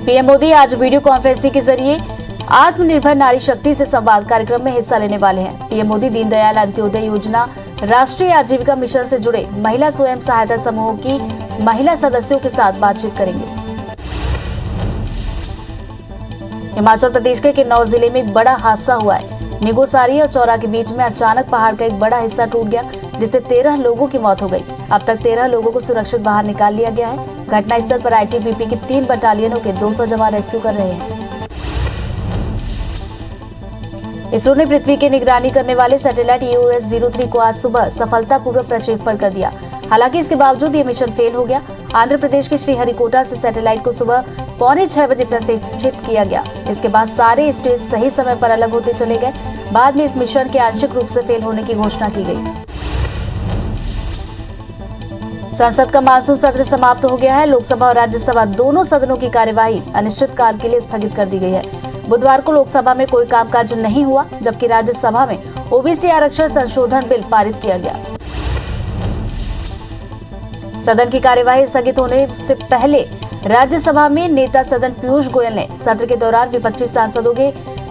PM Modi आज video conferencing के जरिए आत्मनिर्भर नारी शक्ति से संवाद कार्यक्रम में हिस्सा लेने वाले हैं। पीएम मोदी दीनदयाल अंत्योदय योजना, राष्ट्रीय आजीविका मिशन से जुड़े महिला स्वयं सहायता समूहों की महिला सदस्यों के साथ बातचीत करेंगे। हिमाचल प्रदेश के किन्नौर जिले में एक बड़ा हादसा हुआ है। निगोसारी और चौरा के बीच में अचानक पहाड़ का एक बड़ा हिस्सा टूट गया, जिससे 13 लोगों की मौत हो गई। अब तक 13 लोगों को सुरक्षित बाहर निकाल लिया गया है। घटनास्थल पर आईटीबीपी की 3 बटालियनों के 200 जवान रेस्क्यू कर रहे हैं। इसरो ने पृथ्वी की निगरानी करने वाले सैटेलाइट EOS-03 को आज सुबह सफलतापूर्वक प्रक्षेपण कर दिया। हालांकि इसके बावजूद ये मिशन फेल हो गया। आंध्र प्रदेश के श्रीहरिकोटा से सैटेलाइट को सुबह 5:45 बजे प्रक्षेपित किया गया। इसके बाद सारे स्टेज सही समय पर अलग होते चले गए। बाद में इस मिशन के आंशिक रूप से फेल होने की घोषणा की गई। संसद का मानसून सत्र समाप्त हो गया है। लोकसभा और राज्यसभा दोनों सदनों की कार्यवाही अनिश्चितकाल के लिए स्थगित कर दी गई है। बुधवार को लोकसभा में कोई कामकाज नहीं हुआ, जबकि राज्यसभा में ओबीसी आरक्षण संशोधन बिल पारित किया गया। सदन की कार्यवाही स्थगित होने से पहले राज्यसभा में नेता सदन पीयूष गोयल ने सत्र के दौरान विपक्षी सांसदों के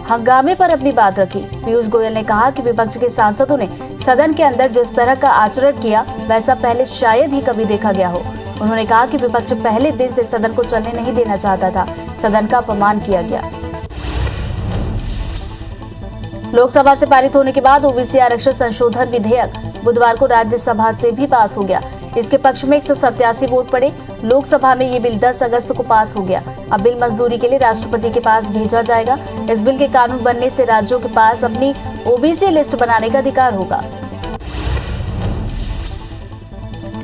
हंगामे पर अपनी बात रखी। पीयूष गोयल ने कहा कि विपक्ष के सांसदों ने सदन के अंदर जिस तरह का आचरण किया, वैसा पहले शायद ही कभी देखा गया हो। उन्होंने कहा कि विपक्ष पहले दिन से सदन को चलने नहीं देना चाहता था। सदन का अपमान किया गया। लोकसभा से पारित होने के बाद ओबीसी आरक्षण संशोधन विधेयक बुधवार को राज्यसभा से भी पास हो गया। इसके पक्ष में 187 वोट पड़े। लोकसभा में ये बिल 10 अगस्त को पास हो गया। अब बिल मंजूरी के लिए राष्ट्रपति के पास भेजा जाएगा। इस बिल के कानून बनने से राज्यों के पास अपनी ओबीसी लिस्ट बनाने का अधिकार होगा।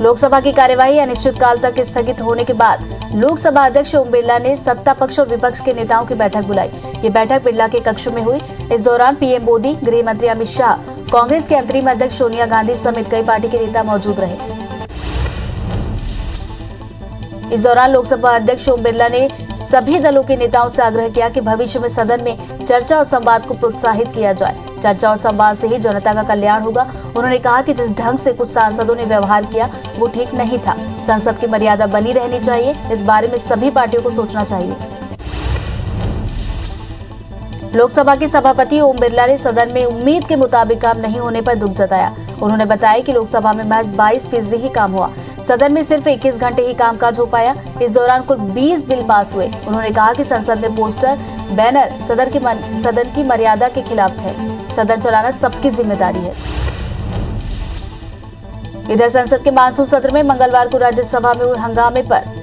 लोकसभा की कार्यवाही अनिश्चितकाल तक स्थगित होने के बाद लोकसभा अध्यक्ष ओम बिरला ने सत्ता पक्ष और विपक्ष के नेताओं की बैठक बुलाई। ये बैठक बिरला के कक्ष में हुई। इस दौरान पीएम मोदी, गृह मंत्री अमित शाह, कांग्रेस के अंतरिम अध्यक्ष सोनिया गांधी समेत कई पार्टी के नेता मौजूद रहे। इस दौरान लोकसभा अध्यक्ष ओम बिरला ने सभी दलों के नेताओं से आग्रह किया कि भविष्य में सदन में चर्चा और संवाद को प्रोत्साहित किया जाए। चर्चा और संवाद से ही जनता का कल्याण होगा। उन्होंने कहा कि जिस ढंग से कुछ सांसदों ने व्यवहार किया, वो ठीक नहीं था। संसद की मर्यादा बनी रहनी चाहिए। इस बारे में सभी पार्टियों को सोचना चाहिए। लोकसभा के सभापति ओम बिरला ने सदन में उम्मीद के मुताबिक काम नहीं होने पर दुख जताया। उन्होंने बताया कि लोकसभा में महज 22% ही काम हुआ। सदन में सिर्फ 21 घंटे ही कामकाज हो पाया। इस दौरान कुल 20 बिल पास हुए। उन्होंने कहा कि संसद में पोस्टर, बैनर सदन की मर्यादा के खिलाफ थे। सदन चलाना सबकी जिम्मेदारी है। इधर संसद के मानसून सत्र में मंगलवार को राज्यसभा में हुए हंगामे पर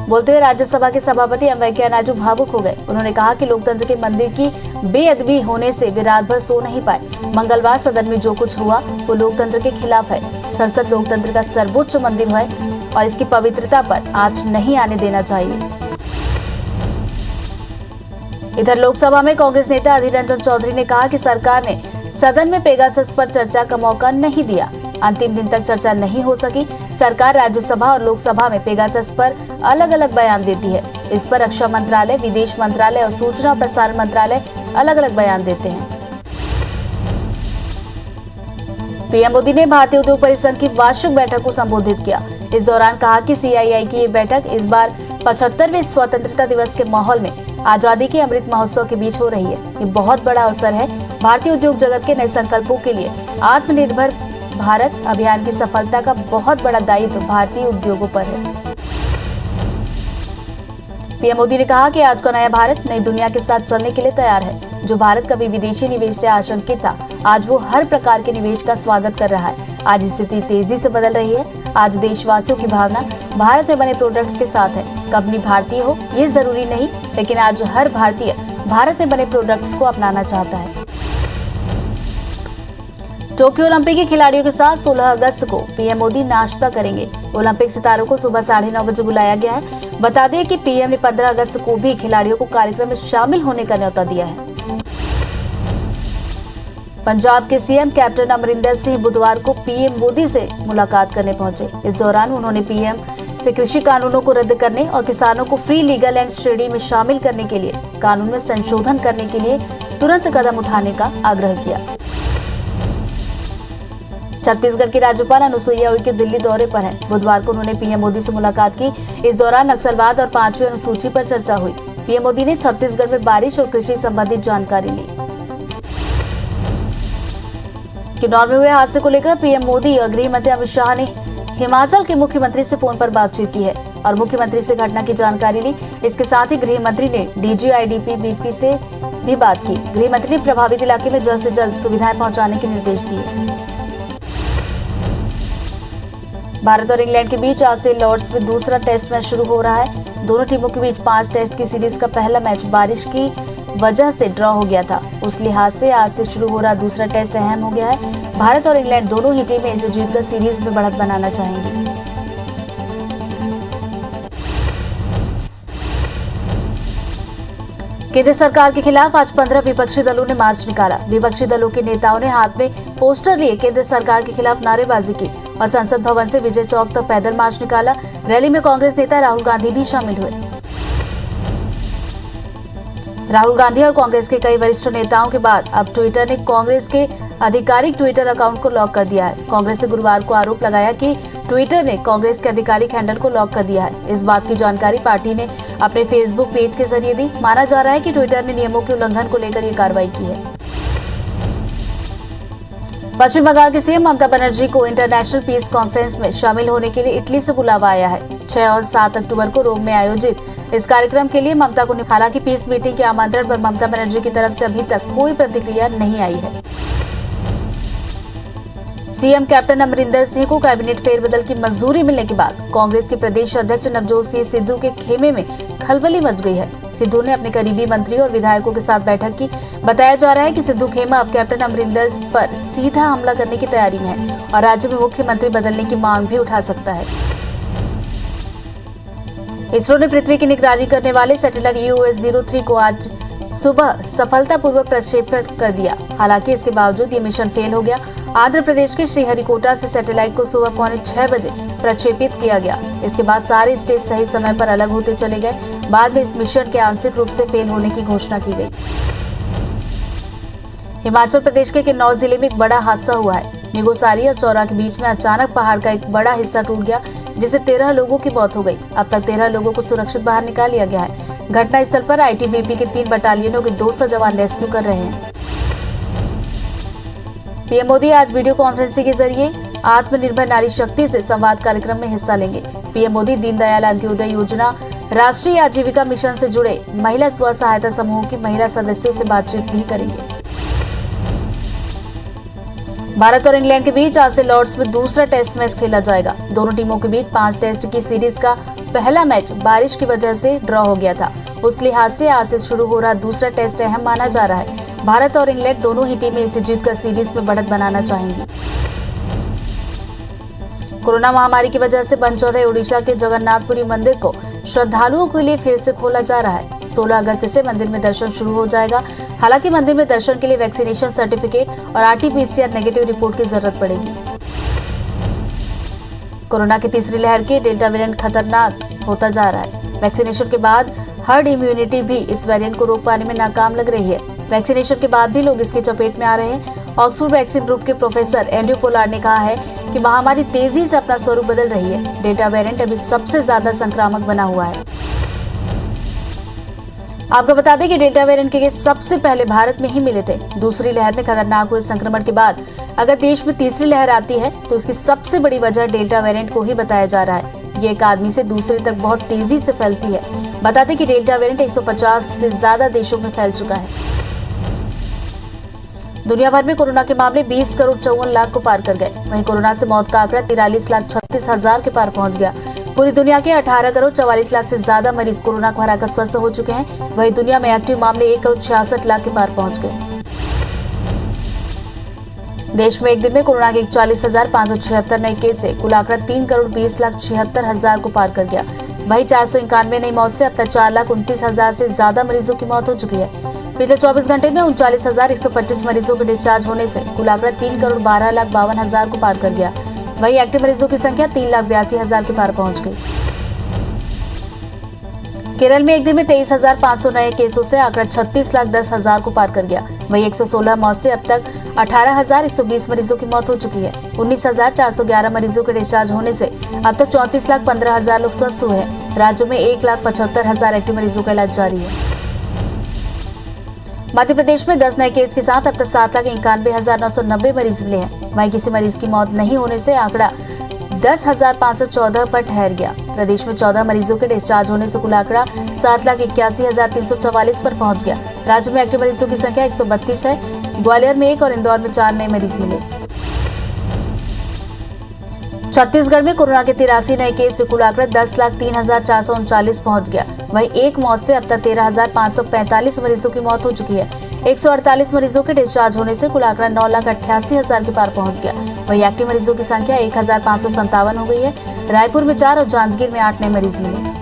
बोलते हुए राज्यसभा के सभापति एम वेंकैया नायडू भावुक हो गए। उन्होंने कहा कि लोकतंत्र के मंदिर की बेअदबी होने से वे रात भर सो नहीं पाए। मंगलवार सदन में जो कुछ हुआ वो लोकतंत्र के खिलाफ है। संसद लोकतंत्र का सर्वोच्च मंदिर है और इसकी पवित्रता पर आंच नहीं आने देना चाहिए। इधर लोकसभा में कांग्रेस नेता अधीर रंजन चौधरी ने कहा कि सरकार ने सदन में पेगासस पर चर्चा का मौका नहीं दिया। अंतिम दिन तक चर्चा नहीं हो सकी। सरकार राज्यसभा और लोकसभा में पेगासस पर अलग अलग बयान देती है। इस पर रक्षा मंत्रालय, विदेश मंत्रालय और सूचना और प्रसारण मंत्रालय अलग अलग बयान देते हैं। पीएम मोदी ने भारतीय उद्योग परिसंघ की वार्षिक बैठक को संबोधित किया। इस दौरान कहा कि CII की ये बैठक इस बार 75वें स्वतंत्रता दिवस के माहौल में आजादी के अमृत महोत्सव के बीच हो रही है। ये बहुत बड़ा अवसर है। भारतीय उद्योग जगत के नए संकल्पों के लिए आत्मनिर्भर भारत अभियान की सफलता का बहुत बड़ा दायित्व भारतीय उद्योगों पर है। पीएम मोदी ने कहा कि आज का नया भारत नई दुनिया के साथ चलने के लिए तैयार है। जो भारत कभी विदेशी निवेश से आशंकित था, आज वो हर प्रकार के निवेश का स्वागत कर रहा है। आज स्थिति तेजी से बदल रही है। आज देशवासियों की भावना भारत में बने प्रोडक्ट्स के साथ है। कंपनी भारतीय हो ये जरूरी नहीं, लेकिन आज हर भारतीय भारत में बने प्रोडक्ट्स को अपनाना चाहता है। टोक्यो ओलंपिक के खिलाड़ियों के साथ 16 अगस्त को पीएम मोदी नाश्ता करेंगे। ओलंपिक सितारों को सुबह 9:30 बजे बुलाया गया है। बता दें कि पीएम ने 15 अगस्त को भी खिलाड़ियों को कार्यक्रम में शामिल होने का न्योता दिया है। पंजाब के सीएम कैप्टन अमरिंदर सिंह बुधवार को पीएम मोदी से मुलाकात करने पहुंचे। इस दौरान उन्होंने पीएम से कृषि कानूनों को रद्द करने और किसानों को फ्री लीगल एंड श्रेणी में शामिल करने के लिए कानून में संशोधन करने के लिए तुरंत कदम उठाने का आग्रह किया। छत्तीसगढ़ की राज्यपाल अनुसुईया उइके दिल्ली दौरे पर हैं। बुधवार को उन्होंने पीएम मोदी से मुलाकात की। इस दौरान नक्सलवाद और 5वीं अनुसूची पर चर्चा हुई। पीएम मोदी ने छत्तीसगढ़ में बारिश और कृषि संबंधित जानकारी ली। किन्नौर में हुए हादसे को लेकर पीएम मोदी और गृह मंत्री अमित शाह ने हिमाचल के मुख्यमंत्री से फोन पर बातचीत की है और मुख्यमंत्री से घटना की जानकारी ली। इसके साथ ही गृह मंत्री ने डीजीआईडीपी से भी बात की। गृह मंत्री ने प्रभावित इलाके में जल्द से जल्द सुविधाएं पहुंचाने के निर्देश दिए। भारत और इंग्लैंड के बीच आज से लॉर्ड्स में दूसरा टेस्ट मैच शुरू हो रहा है। दोनों टीमों के बीच 5 टेस्ट की सीरीज का पहला मैच बारिश की वजह से ड्रॉ हो गया था। उस लिहाज से आज से शुरू हो रहा दूसरा टेस्ट अहम हो गया है। भारत और इंग्लैंड दोनों ही टीमें इसे जीतकर सीरीज में बढ़त बनाना चाहेंगी। केंद्र सरकार के खिलाफ आज 15 विपक्षी दलों ने मार्च निकाला। विपक्षी दलों के नेताओं ने हाथ में पोस्टर लिए केंद्र सरकार के खिलाफ नारेबाजी की और संसद भवन से विजय चौक तक पैदल मार्च निकाला। रैली में कांग्रेस नेता राहुल गांधी भी शामिल हुए। राहुल गांधी और कांग्रेस के कई वरिष्ठ नेताओं के बाद अब ट्विटर ने कांग्रेस के आधिकारिक ट्विटर अकाउंट को लॉक कर दिया है। कांग्रेस ने गुरुवार को आरोप लगाया कि ट्विटर ने कांग्रेस के आधिकारिक हैंडल को लॉक कर दिया है। इस बात की जानकारी पार्टी ने अपने फेसबुक पेज के जरिए दी। माना जा रहा है कि ट्विटर ने नियमों के उल्लंघन को लेकर ये कार्रवाई की है। पश्चिम बंगाल की सीएम ममता बनर्जी को इंटरनेशनल पीस कॉन्फ्रेंस में शामिल होने के लिए इटली से बुलावा आया है। 6 और 7 अक्टूबर को रोम में आयोजित इस कार्यक्रम के लिए ममता को हालांकि पीस मीटिंग के आमंत्रण पर ममता बनर्जी की तरफ से अभी तक कोई प्रतिक्रिया नहीं आई है। सीएम कैप्टन अमरिंदर सिंह को कैबिनेट फेरबदल की मंजूरी मिलने के बाद कांग्रेस के प्रदेश अध्यक्ष नवजोत सिंह सिद्धू के खेमे में खलबली मच गई है। सिद्धू ने अपने करीबी मंत्री और विधायकों के साथ बैठक की। बताया जा रहा है कि सिद्धू खेमा अब कैप्टन अमरिंदर पर सीधा हमला करने की तैयारी में है और राज्य में मुख्यमंत्री बदलने की मांग भी उठा सकता है। इसरो ने पृथ्वी की निगरानी करने वाले सैटेलाइट EOS-03 को आज सुबह सफलतापूर्वक प्रक्षेपण कर दिया। हालांकि इसके बावजूद ये मिशन फेल हो गया। आंध्र प्रदेश के श्रीहरिकोटा से सैटेलाइट को सुबह 5:45 बजे प्रक्षेपित किया गया। इसके बाद सारे स्टेज सही समय पर अलग होते चले गए। बाद में इस मिशन के आंशिक रूप से फेल होने की घोषणा की गई। हिमाचल प्रदेश के किन्नौर जिले में एक बड़ा हादसा हुआ है। निगोसारी और चौरा के बीच में अचानक पहाड़ का एक बड़ा हिस्सा टूट गया, जिससे 13 लोगों की मौत हो गई। अब तक 13 लोगों को सुरक्षित बाहर निकाल लिया गया है। घटना स्थल पर आईटीबीपी के 3 बटालियनों के 200 जवान रेस्क्यू कर रहे हैं। पीएम मोदी आज वीडियो कॉन्फ्रेंसिंग के जरिए आत्मनिर्भर नारी शक्ति से संवाद कार्यक्रम में हिस्सा लेंगे। पीएम मोदी दीनदयाल अंत्योदय योजना, राष्ट्रीय आजीविका मिशन से जुड़े महिला स्व सहायता समूह की महिला सदस्यों से बातचीत भी करेंगे। भारत और इंग्लैंड के बीच आज से लॉर्ड्स में दूसरा टेस्ट मैच खेला जाएगा। दोनों टीमों के बीच 5 टेस्ट की सीरीज का पहला मैच बारिश की वजह से ड्रॉ हो गया था। उस लिहाज से आज से शुरू हो रहा दूसरा टेस्ट अहम माना जा रहा है। भारत और इंग्लैंड दोनों ही टीमें इसे जीतकर सीरीज में बढ़त बनाना चाहेंगी। कोरोना महामारी की वजह से बंद चल रहे ओडिशा के जगन्नाथपुरी मंदिर को श्रद्धालुओं के लिए फिर से खोला जा रहा है। 16 अगस्त से मंदिर में दर्शन शुरू हो जाएगा। हालांकि मंदिर में दर्शन के लिए वैक्सीनेशन सर्टिफिकेट और RT-PCR नेगेटिव रिपोर्ट की जरूरत पड़ेगी। कोरोना की तीसरी लहर के डेल्टा वेरिएंट खतरनाक होता जा रहा है। वैक्सीनेशन के बाद हर्ड इम्यूनिटी भी इस वेरिएंट को रोक पाने में नाकाम लग रही है। वैक्सीनेशन के बाद भी लोग इसकी चपेट में आ रहे हैं। ऑक्सफोर्ड वैक्सीन ग्रुप के प्रोफेसर एंड्रयू पोलार्ड ने कहा है कि महामारी तेजी से अपना स्वरूप बदल रही है। डेल्टा वेरिएंट अभी सबसे ज्यादा संक्रामक बना हुआ है। आपको बता दें कि डेल्टा वेरिएंट के केस सबसे पहले भारत में ही मिले थे। दूसरी लहर में खतरनाक हुए संक्रमण के बाद अगर देश में तीसरी लहर आती है तो इसकी सबसे बड़ी वजह डेल्टा वेरिएंट को ही बताया जा रहा है। ये एक आदमी से दूसरे तक बहुत तेजी से फैलती है। बता दें कि डेल्टा वेरिएंट 150 से ज्यादा देशों में फैल चुका है। दुनिया भर में कोरोना के मामले 20 करोड़ 54 लाख को पार कर गए। वहीं कोरोना से मौत का आंकड़ा 43,36,000 के पार पहुंच गया। पूरी दुनिया के 18 करोड़ 44 लाख से ज्यादा मरीज कोरोना को हराकर स्वस्थ हो चुके हैं। वहीं दुनिया में एक्टिव मामले 1 करोड़ 66 लाख के पार पहुंच गए। देश में एक दिन में कोरोना के 41,576 नए केस से कुल आंकड़ा 3 करोड़ 20,76,000 को पार कर गया। वहीं 491 नई मौत से अब तक 4,29,000 से ज्यादा मरीजों की मौत हो चुकी है। पिछले 24 घंटे में 39,125 मरीजों के डिस्चार्ज होने से कुल आंकड़ा 3 करोड़ 12,52,000 को पार कर गया। वहीं एक्टिव मरीजों की संख्या 3,82,000 के पार पहुंच गई। केरल में एक दिन में 23,500 नए केसों से आंकड़ा 36,10,000 को पार कर गया। वहीं 116 मौत से अब तक 18,120 मरीजों की मौत हो चुकी है। 19,411 मरीजों के डिस्चार्ज होने से अब तक 34,15,000 लोग स्वस्थ हुए हैं। राज्य में 1,75,000 एक्टिव मरीजों का इलाज जारी है। मध्य प्रदेश में 10 नए केस के साथ अब तक 7,91,990 मरीज मिले हैं। वहीं किसी मरीज की मौत नहीं होने से आंकड़ा 10,514 पर ठहर गया। प्रदेश में 14 मरीजों के डिस्चार्ज होने से कुल आंकड़ा 7,81,344 पर पहुंच गया। राज्य में एक्टिव मरीजों की संख्या 132 है। ग्वालियर में 1 और इंदौर में 4 नए मरीज मिले। छत्तीसगढ़ में कोरोना के 83 नए केस से कुल आंकड़ा 10,03,439 पहुंच गया। वहीं एक मौत से अब तक 13,545 मरीजों की मौत हो चुकी है। 148 मरीजों के डिस्चार्ज होने से कुल आंकड़ा 9,88,000 के पार पहुंच गया। वहीं एक्टिव मरीजों की संख्या 1,557 हो गई है। रायपुर में 4 और जांजगीर में 8 नए मरीज मिले।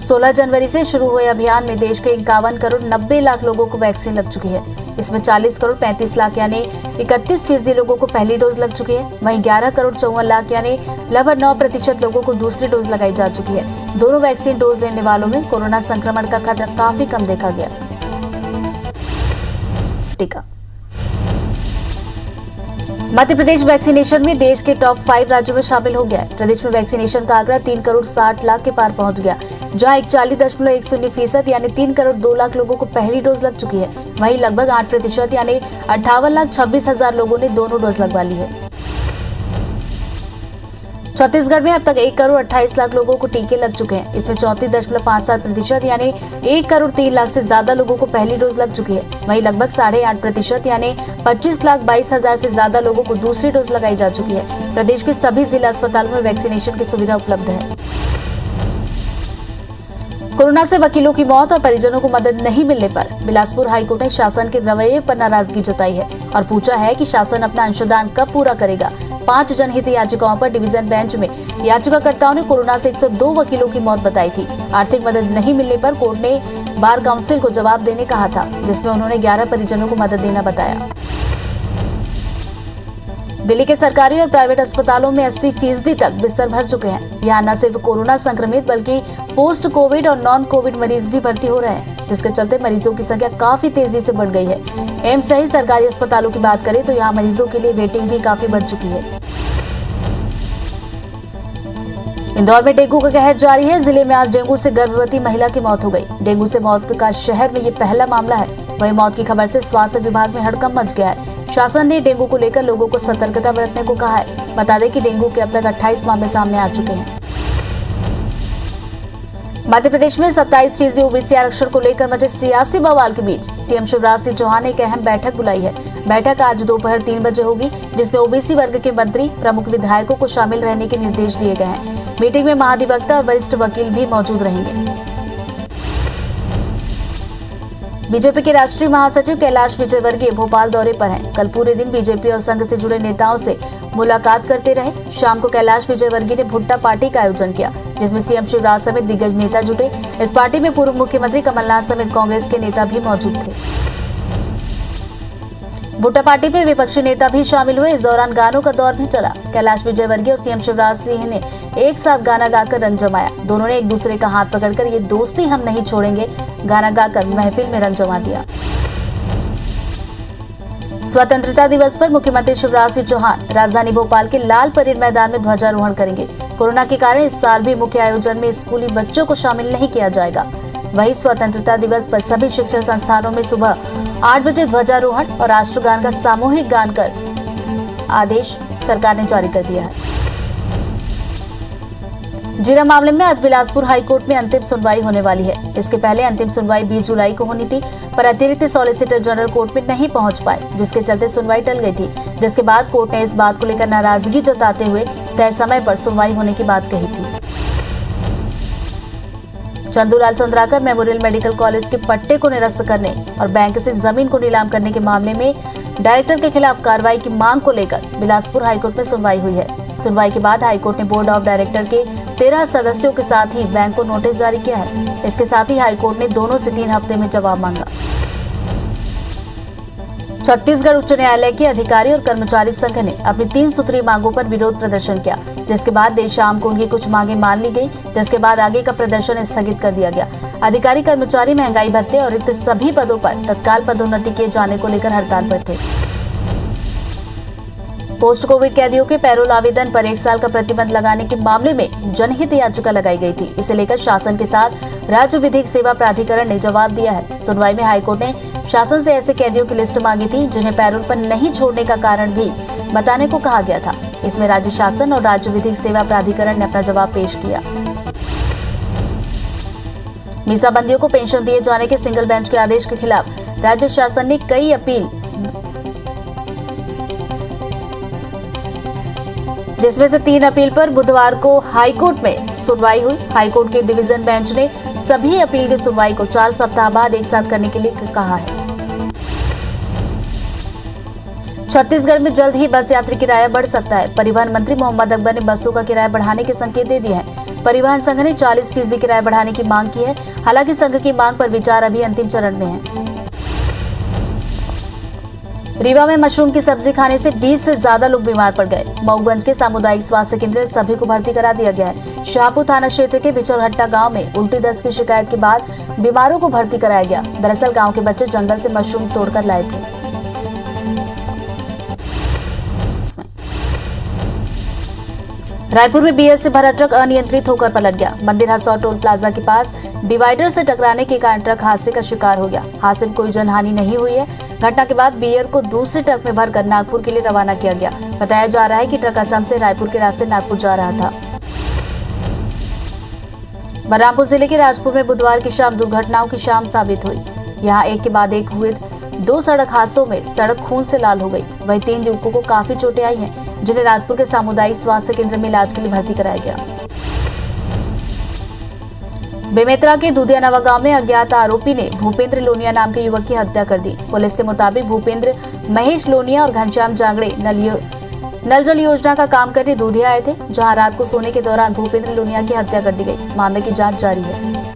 16 जनवरी से शुरू हुए अभियान में देश के 51 करोड़ 90 लाख लोगों को वैक्सीन लग चुकी है। इसमें 40 करोड़ 35 लाख यानी 31% लोगों को पहली डोज लग चुकी है। वहीं 11 करोड़ 54 लाख यानी लगभग 9% लोगों को दूसरी डोज लगाई जा चुकी है। दोनों वैक्सीन डोज लेने वालों में कोरोना संक्रमण का खतरा काफी कम देखा गया। टीका मध्य प्रदेश वैक्सीनेशन में देश के टॉप 5 राज्यों में शामिल हो गया है। प्रदेश में वैक्सीनेशन का आंकड़ा 3 करोड़ 60 लाख के पार पहुंच गया, जहां 41.10% यानी 3 करोड़ 2 लाख लोगों को पहली डोज लग चुकी है। वहीं लगभग 8% यानी 58,26,000 लोगों ने दोनों डोज लगवा ली है। छत्तीसगढ़ में अब तक 1 करोड़ 28 लाख लोगों को टीके लग चुके हैं। इसमें 34.57% यानी 1 करोड़ 3 लाख से ज्यादा लोगों को पहली डोज लग चुकी है। वहीं लगभग 8.5% यानी 25,22,000 से ज्यादा लोगों को दूसरी डोज लगाई जा चुकी है। प्रदेश के सभी जिला अस्पतालों में वैक्सीनेशन की सुविधा उपलब्ध है। कोरोना से वकीलों की मौत और परिजनों को मदद नहीं मिलने पर बिलासपुर हाईकोर्ट ने शासन के रवैये पर नाराजगी जताई है और पूछा है कि शासन अपना अंशदान कब पूरा करेगा। 5 जनहित याचिकाओं पर डिवीजन बेंच में याचिकाकर्ताओं ने कोरोना से 102 वकीलों की मौत बताई थी। आर्थिक मदद नहीं मिलने पर कोर्ट ने बार काउंसिल को जवाब देने कहा था, जिसमें उन्होंने 11 परिजनों को मदद देना बताया। दिल्ली के सरकारी और प्राइवेट अस्पतालों में 80% तक बिस्तर भर चुके हैं। यहाँ न सिर्फ कोरोना संक्रमित बल्कि पोस्ट कोविड और नॉन कोविड मरीज भी भर्ती हो रहे हैं, जिसके चलते मरीजों की संख्या काफी तेजी से बढ़ गई है। एम्स सहित सरकारी अस्पतालों की बात करें तो यहाँ मरीजों के लिए वेटिंग भी काफी बढ़ चुकी है। इंदौर में डेंगू का कहर जारी है। जिले में आज डेंगू से गर्भवती महिला की मौत हो गई। डेंगू से मौत का शहर में ये पहला मामला है। वहीं मौत की खबर से स्वास्थ्य विभाग में हड़कंप मच गया है। शासन ने डेंगू को लेकर लोगों को सतर्कता बरतने को कहा है। बता दें कि डेंगू के अब तक 28 मामले सामने आ चुके हैं। मध्य प्रदेश में 27% ओबीसी आरक्षण को लेकर मचे सियासी बवाल के बीच सीएम शिवराज सिंह चौहान ने एक अहम बैठक बुलाई है। बैठक आज दोपहर 3 बजे होगी, जिसमें ओबीसी वर्ग के मंत्री, प्रमुख विधायकों को शामिल रहने के निर्देश दिए गए हैं। मीटिंग में महाधिवक्ता और वरिष्ठ वकील भी मौजूद रहेंगे। बीजेपी के राष्ट्रीय महासचिव कैलाश विजयवर्गीय भोपाल दौरे पर हैं। कल पूरे दिन बीजेपी और संघ से जुड़े नेताओं से मुलाकात करते रहे। शाम को कैलाश विजयवर्गीय ने भुट्टा पार्टी का आयोजन किया, जिसमें सीएम शिवराज समेत दिग्गज नेता जुटे। इस पार्टी में पूर्व मुख्यमंत्री कमलनाथ समेत कांग्रेस के नेता भी मौजूद थे। भुट्टा पार्टी में विपक्षी नेता भी शामिल हुए। इस दौरान गानों का दौर भी चला। कैलाश विजयवर्गीय और सीएम शिवराज सिंह ने एक साथ गाना गाकर रंग जमाया। दोनों ने एक दूसरे का हाथ पकड़कर ये दोस्ती हम नहीं छोड़ेंगे गाना गाकर महफिल में रंग जमा दिया। स्वतंत्रता दिवस पर मुख्यमंत्री शिवराज सिंह चौहान राजधानी भोपाल के लाल परेड मैदान में ध्वजारोहण करेंगे। कोरोना के कारण इस साल भी मुख्य आयोजन में स्कूली बच्चों को शामिल नहीं किया जाएगा। वहीं स्वतंत्रता दिवस पर सभी शिक्षण संस्थानों में सुबह 8 बजे ध्वजारोहण और राष्ट्रगान का सामूहिक गान कर आदेश सरकार ने जारी कर दिया है। जीरा मामले में आज बिलासपुर हाईकोर्ट में अंतिम सुनवाई होने वाली है। इसके पहले अंतिम सुनवाई 20 जुलाई को होनी थी, पर अतिरिक्त सॉलिसिटर जनरल कोर्ट में नहीं पहुंच पाए, जिसके चलते सुनवाई टल गई थी। जिसके बाद कोर्ट ने इस बात को लेकर नाराजगी जताते हुए तय समय पर सुनवाई होने की बात कही थी। Chandulal Chandrakar memorial medical college के पट्टे को निरस्त करने और बैंक से जमीन को नीलाम करने के मामले में डायरेक्टर के खिलाफ कार्रवाई की मांग को लेकर बिलासपुर हाईकोर्ट में सुनवाई हुई है। सुनवाई के बाद हाईकोर्ट ने बोर्ड ऑफ डायरेक्टर के 13 सदस्यों के साथ ही बैंक को नोटिस जारी किया है। इसके साथ ही हाईकोर्ट ने दोनों से 3 हफ्ते में जवाब मांगा। छत्तीसगढ़ उच्च न्यायालय के अधिकारी और कर्मचारी संघ ने अपनी 3 सूत्रीय मांगों पर विरोध प्रदर्शन किया, जिसके बाद देर शाम को उनकी कुछ मांगे मान ली गई, जिसके बाद आगे का प्रदर्शन स्थगित कर दिया गया। अधिकारी कर्मचारी महंगाई भत्ते और रिक्त सभी पदों पर तत्काल पदोन्नति किए जाने को लेकर हड़ताल पर थे। पोस्ट कोविड कैदियों के पैरोल आवेदन पर 1 साल का प्रतिबंध लगाने के मामले में जनहित याचिका लगाई गई थी। इसे लेकर शासन के साथ राज्य विधिक सेवा प्राधिकरण ने जवाब दिया है। सुनवाई में हाईकोर्ट ने शासन से ऐसे कैदियों की लिस्ट मांगी थी जिन्हें पैरोल पर नहीं छोड़ने का कारण भी बताने को कहा गया था। इसमें राज्य शासन और राज्य विधिक सेवा प्राधिकरण ने अपना जवाब पेश किया। मीसाबंदियों को पेंशन दिए जाने के सिंगल बेंच के आदेश के खिलाफ राज्य शासन ने कई अपील, जिसमें से 3 अपील पर बुधवार को हाईकोर्ट में सुनवाई हुई। हाईकोर्ट के डिवीजन बेंच ने सभी अपील की सुनवाई को 4 सप्ताह बाद एक साथ करने के लिए कहा है। छत्तीसगढ़ में जल्द ही बस यात्री किराया बढ़ सकता है। परिवहन मंत्री मोहम्मद अकबर ने बसों का किराया बढ़ाने के संकेत दे दिए हैं। परिवहन संघ ने 40% किराया बढ़ाने की मांग की है। हालांकि संघ की मांग पर विचार अभी अंतिम चरण में है। रीवा में मशरूम की सब्जी खाने से 20 से ज्यादा लोग बीमार पड़ गए। मऊगंज के सामुदायिक स्वास्थ्य केंद्र में सभी को भर्ती करा दिया गया है। शाहपुर थाना क्षेत्र के बिचौरहट्टा गांव में उल्टी दस्त की शिकायत के बाद बीमारों को भर्ती कराया गया। दरअसल गांव के बच्चे जंगल से मशरूम तोड़कर लाए थे। रायपुर में बीयर से भरा ट्रक अनियंत्रित होकर पलट गया। मंदिर हसौर टोल प्लाजा के पास डिवाइडर से टकराने के कारण ट्रक हादसे का शिकार हो गया। हादसे में कोई जनहानि नहीं हुई है। घटना के बाद बीयर को दूसरे ट्रक में भरकर नागपुर के लिए रवाना किया गया। बताया जा रहा है कि ट्रक असम से रायपुर के रास्ते नागपुर जा रहा था। बलरामपुर जिले के राजपुर में बुधवार की शाम दुर्घटनाओं की शाम साबित हुई। यहाँ एक के बाद एक हुए 2 सड़क हादसों में सड़क खून से लाल हो गई। वहीं 3 युवकों को काफी चोटें आई हैं, जिन्हें राजपुर के सामुदायिक स्वास्थ्य केंद्र में इलाज के लिए भर्ती कराया गया। बेमेतरा के दुधियानवा गांव में अज्ञात आरोपी ने भूपेंद्र लोनिया नाम के युवक की हत्या कर दी। पुलिस के मुताबिक भूपेंद्र महेश लोनिया और घनश्याम जांगड़े नल जल योजना का काम करने दूधिया आए थे, जहां रात को सोने के दौरान भूपेंद्र लोनिया की हत्या कर दी गई। मामले की जांच जारी है।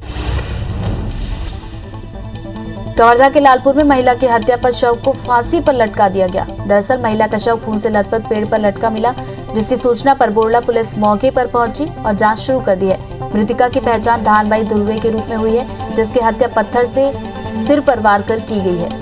कवर्धा के लालपुर में महिला की हत्या पर शव को फांसी पर लटका दिया गया। दरअसल महिला का शव खून से लथपथ पेड़ पर लटका मिला, जिसकी सूचना पर बोरला पुलिस मौके पर पहुंची और जांच शुरू कर दी है। मृतिका की पहचान धानबाई धुलवे के रूप में हुई है, जिसकी हत्या पत्थर से सिर पर वार कर की गई है।